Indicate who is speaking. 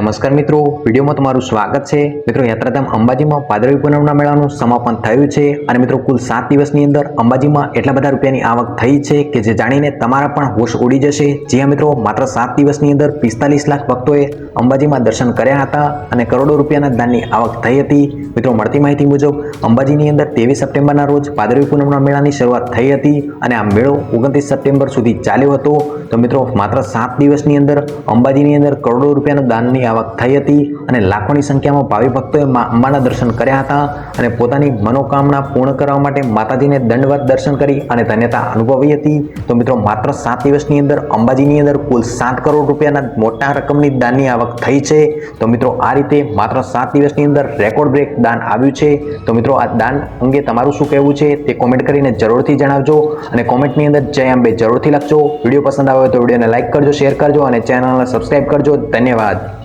Speaker 1: નમસ્કાર મિત્રો, વિડીયોમાં તમારું સ્વાગત છે। મિત્રો, યાત્રાધામ અંબાજીમાં ભાદરવી પૂનમના મેળાનું સમાપન થયું છે અને મિત્રો કુલ 7 દિવસની અંદર અંબાજીમાં એટલા બધા રૂપિયાની આવક થઈ છે કે જે જાણીને તમારા પણ હોશ ઉડી જશે। જી હા મિત્રો, માત્ર 7 દિવસની અંદર 45 લાખ ભક્તોએ અંબાજીમાં દર્શન કર્યા હતા અને કરોડો રૂપિયાના દાનની આવક થઈ હતી। મિત્રો, મળતી માહિતી મુજબ અંબાજીની અંદર 23 સપ્ટેમ્બરના રોજ ભાદરવી પૂનમના મેળાની શરૂઆત થઈ હતી અને આ મેળો 29 સપ્ટેમ્બર સુધી ચાલ્યો હતો। તો મિત્રો, માત્ર 7 દિવસની અંદર અંબાજીની અંદર કરોડો રૂપિયાના દાનની આવક થઈ હતી અને લાખોની સંખ્યામાં ભાવિ ભક્તોએ અંબાના દર્શન કર્યા હતા અને પોતાની મનોકામના પૂર્ણ કરવા માટે માતાજીને દંડવત દર્શન કરી અને ધન્યતા અનુભવી હતી। તો મિત્રો, માત્ર 7 દિવસની અંદર અંબાજીની અંદર કુલ 7 કરોડ રૂપિયાના મોટા રકમની દાનની આવક થઈ છે। તો મિત્રો, આ રીતે માત્ર 7 દિવસની અંદર રેકોર્ડ બ્રેક દાન આવ્યું છે। તો મિત્રો, આ દાન અંગે તમારું શું કહેવું છે તે કોમેન્ટ કરીને જરૂરથી જણાવજો અને કોમેન્ટની અંદર જય અંબે જરૂરથી લખજો। વિડીયો પસંદ આવે તો વિડીયોને લાઇક કરજો, શેર કરજો અને ચેનલને સબસ્ક્રાઇબ કરજો। ધન્યવાદ।